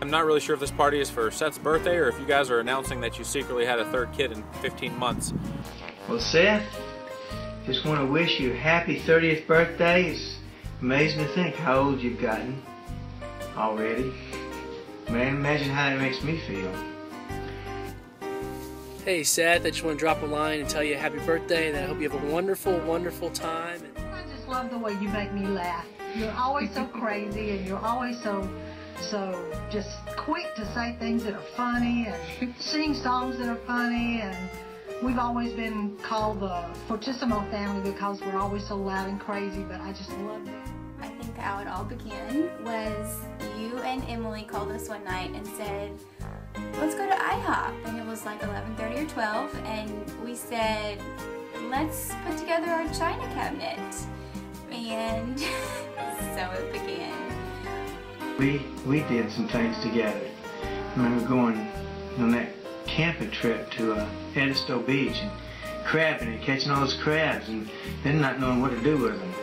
I'm not really sure if this party is for Seth's birthday or if you guys are announcing that you secretly had a third kid in 15 months. Well, Seth, just want to wish you a happy 30th birthday. It's amazing to think how old you've gotten already. Man, imagine how it makes me feel. Hey Seth, I just want to drop a line and tell you happy birthday and I hope you have a wonderful, wonderful time. I just love the way you make me laugh. You're always so crazy and you're always so just quick to say things that are funny and sing songs that are funny, and we've always been called the Fortissimo family because we're always so loud and crazy, but I just love it. I think how it all began was you and Emily called us one night and said, let's go to IHOP, and it was like 11:30 or 12, and we said, let's put together our china cabinet, and so it began. We did some things together. I remember going on that camping trip to Edisto Beach and crabbing and catching all those crabs and then not knowing what to do with them.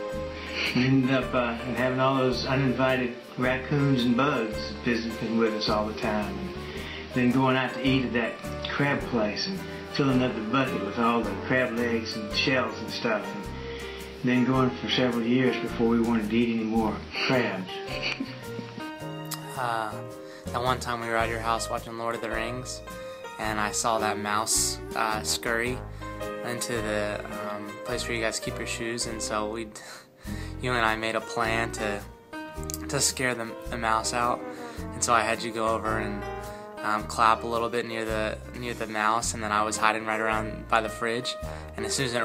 We ended up having all those uninvited raccoons and bugs visiting with us all the time. And then going out to eat at that crab place and filling up the bucket with all the crab legs and shells and stuff. And then going for several years before we wanted to eat any more crabs. That one time we were at your house watching Lord of the Rings, and I saw that mouse scurry into the place where you guys keep your shoes, and so you and I made a plan to scare the mouse out, and so I had you go over and clap a little bit near the mouse, and then I was hiding right around by the fridge, and as soon as it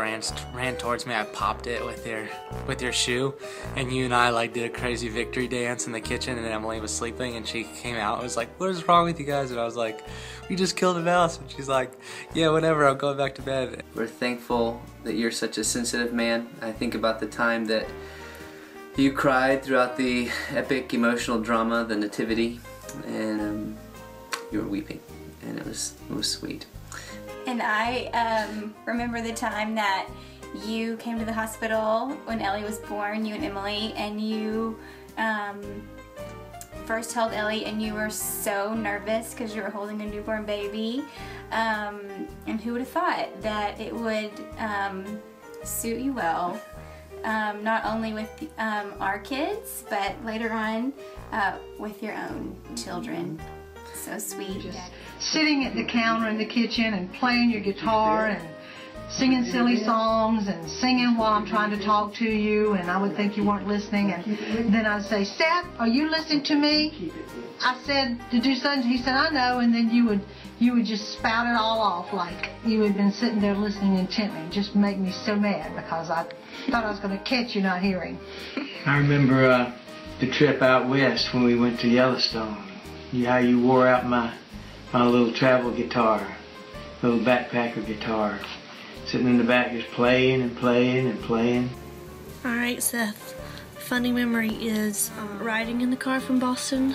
ran towards me, I popped it with your shoe, and you and I like did a crazy victory dance in the kitchen, and Emily was sleeping, and she came out and was like, what is wrong with you guys? And I was like, we just killed a mouse, and she's like, yeah, whatever, I'm going back to bed. We're thankful that you're such a sensitive man. I think about the time that you cried throughout the epic emotional drama, the Nativity, and you were weeping, and it was sweet. And I remember the time that you came to the hospital when Ellie was born, you and Emily, and you first held Ellie, and you were so nervous because you were holding a newborn baby. And who would have thought that it would suit you well, not only with our kids, but later on with your own children. So sweet. Just sitting at the counter in the kitchen and playing your guitar and singing silly songs and singing while I'm trying to talk to you, and I would think you weren't listening, and then I'd say, Seth, are you listening to me? I said to do something, he said, I know, and then you would just spout it all off like you had been sitting there listening intently. It just made me so mad because I thought I was going to catch you not hearing. I remember the trip out west when we went to Yellowstone. How you wore out my little travel guitar, little backpacker guitar, sitting in the back just playing and playing and playing. Alright, Seth, funny memory is riding in the car from Boston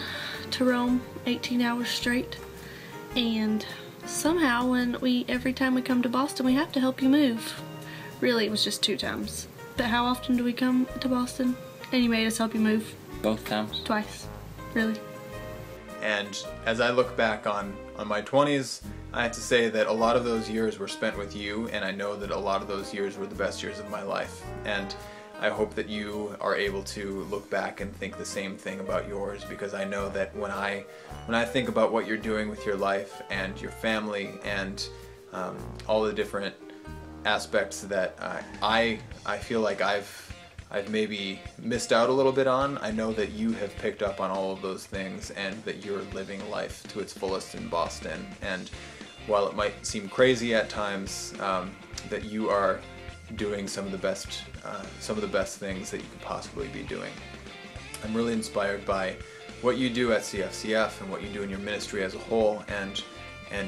to Rome 18 hours straight, and somehow every time we come to Boston we have to help you move. Really, it was just 2 times. But how often do we come to Boston and you made us help you move? Both times. Twice. Really. And as I look back on my 20s, I have to say that a lot of those years were spent with you, and I know that a lot of those years were the best years of my life. And I hope that you are able to look back and think the same thing about yours, because I know that when I think about what you're doing with your life and your family and all the different aspects that I feel like I've maybe missed out a little bit on, I know that you have picked up on all of those things and that you're living life to its fullest in Boston. And while it might seem crazy at times, that you are doing some of the best things that you could possibly be doing. I'm really inspired by what you do at CFCF and what you do in your ministry as a whole, and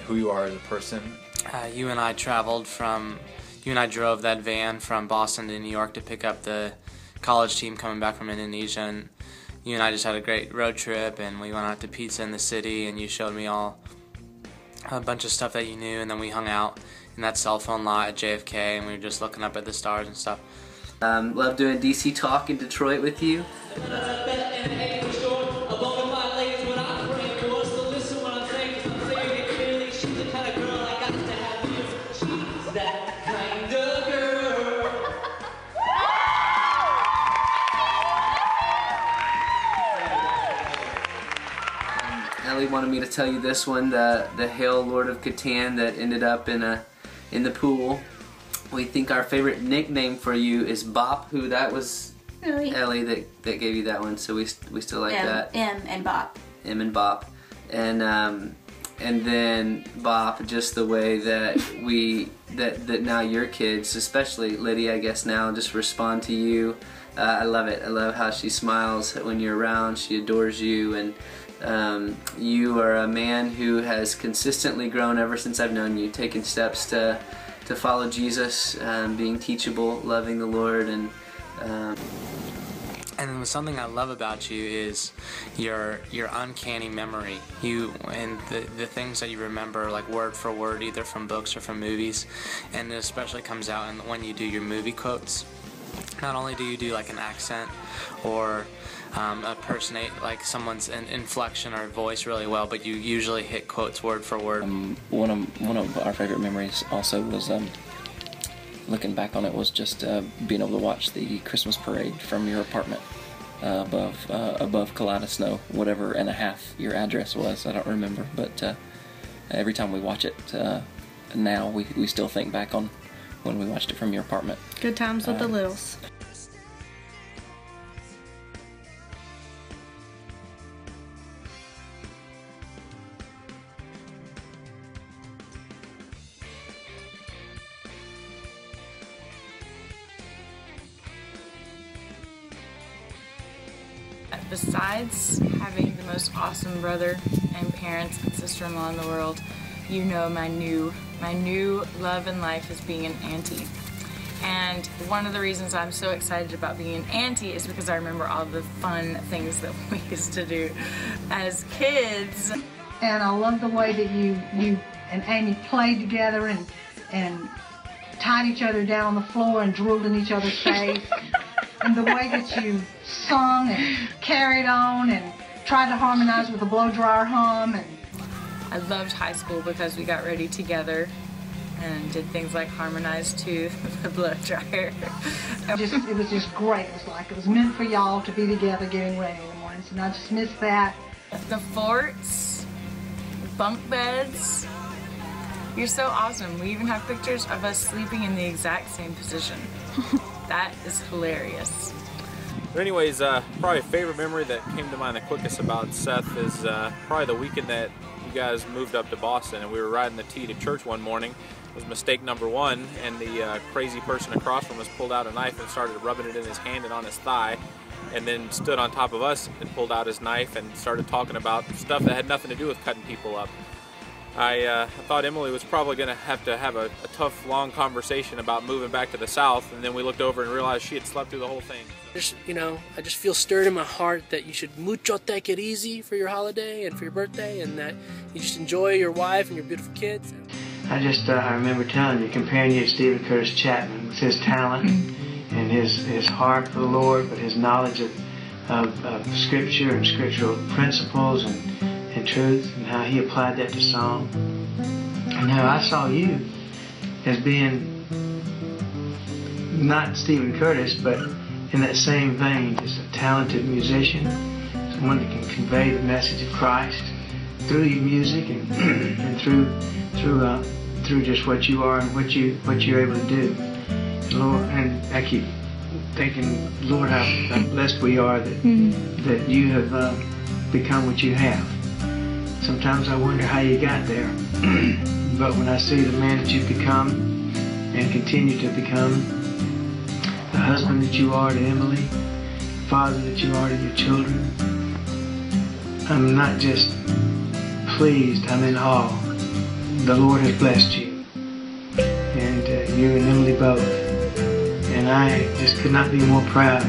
who you are as a person. You and I drove that van from Boston to New York to pick up the college team coming back from Indonesia, and you and I just had a great road trip, and we went out to pizza in the city, and you showed me a bunch of stuff that you knew, and then we hung out in that cell phone lot at JFK, and we were just looking up at the stars and stuff. Love doing DC Talk in Detroit with you. that kind of girl. Ellie wanted me to tell you this one, the Hail Lord of Catan that ended up in the pool. We think our favorite nickname for you is Bop, who that was Ellie that gave you that one, so we still like that. M and Bop. M and Bop. And then Bop, just the way that that now your kids, especially Lydia, I guess now, just respond to you. I love it. I love how she smiles when you're around. She adores you, and you are a man who has consistently grown ever since I've known you, taking steps to follow Jesus, being teachable, loving the Lord, and something I love about you is your uncanny memory. You and the things that you remember, like word for word, either from books or from movies, and it especially comes out when you do your movie quotes. Not only do you do like an accent or impersonate like someone's inflection or voice really well, but you usually hit quotes word for word. One of our favorite memories also was looking back on it was just being able to watch the Christmas parade from your apartment above Kalida Snow, whatever and a half your address was. I don't remember, but every time we watch it now, we still think back on when we watched it from your apartment. Good times with the littles. Besides having the most awesome brother and parents and sister-in-law in the world, you know my new love in life is being an auntie. And one of the reasons I'm so excited about being an auntie is because I remember all the fun things that we used to do as kids. And I love the way that you and Amy played together and tied each other down on the floor and drooled in each other's face. And the way that you sung and carried on and tried to harmonize with the blow dryer hum. And I loved high school because we got ready together and did things like harmonize to the blow dryer. It was just great. It was like it was meant for y'all to be together getting ready in the mornings, and I just miss that. The forts, the bunk beds. You're so awesome. We even have pictures of us sleeping in the exact same position. That is hilarious. But anyways, probably a favorite memory that came to mind the quickest about Seth is probably the weekend that you guys moved up to Boston, and we were riding the T to church one morning. It was mistake number one, and the crazy person across from us pulled out a knife and started rubbing it in his hand and on his thigh, and then stood on top of us and pulled out his knife and started talking about stuff that had nothing to do with cutting people up. I thought Emily was probably going to have a tough, long conversation about moving back to the South, and then we looked over and realized she had slept through the whole thing. I just feel stirred in my heart that you should mucho take it easy for your holiday and for your birthday, and that you just enjoy your wife and your beautiful kids. I remember telling you, comparing you to Stephen Curtis Chapman with his talent and his heart for the Lord, but his knowledge of Scripture and scriptural principles and truth, and how he applied that to song. And how I saw you as being not Stephen Curtis, but in that same vein, just a talented musician, someone that can convey the message of Christ through your music and through just what you are and what you're able to do. Lord, and I keep thinking, Lord, how blessed we are that you have become what you have. Sometimes I wonder how you got there, but when I see the man that you've become and continue to become, the husband that you are to Emily, the father that you are to your children, I'm not just pleased, I'm in awe. The Lord has blessed you, and you and Emily both, and I just could not be more proud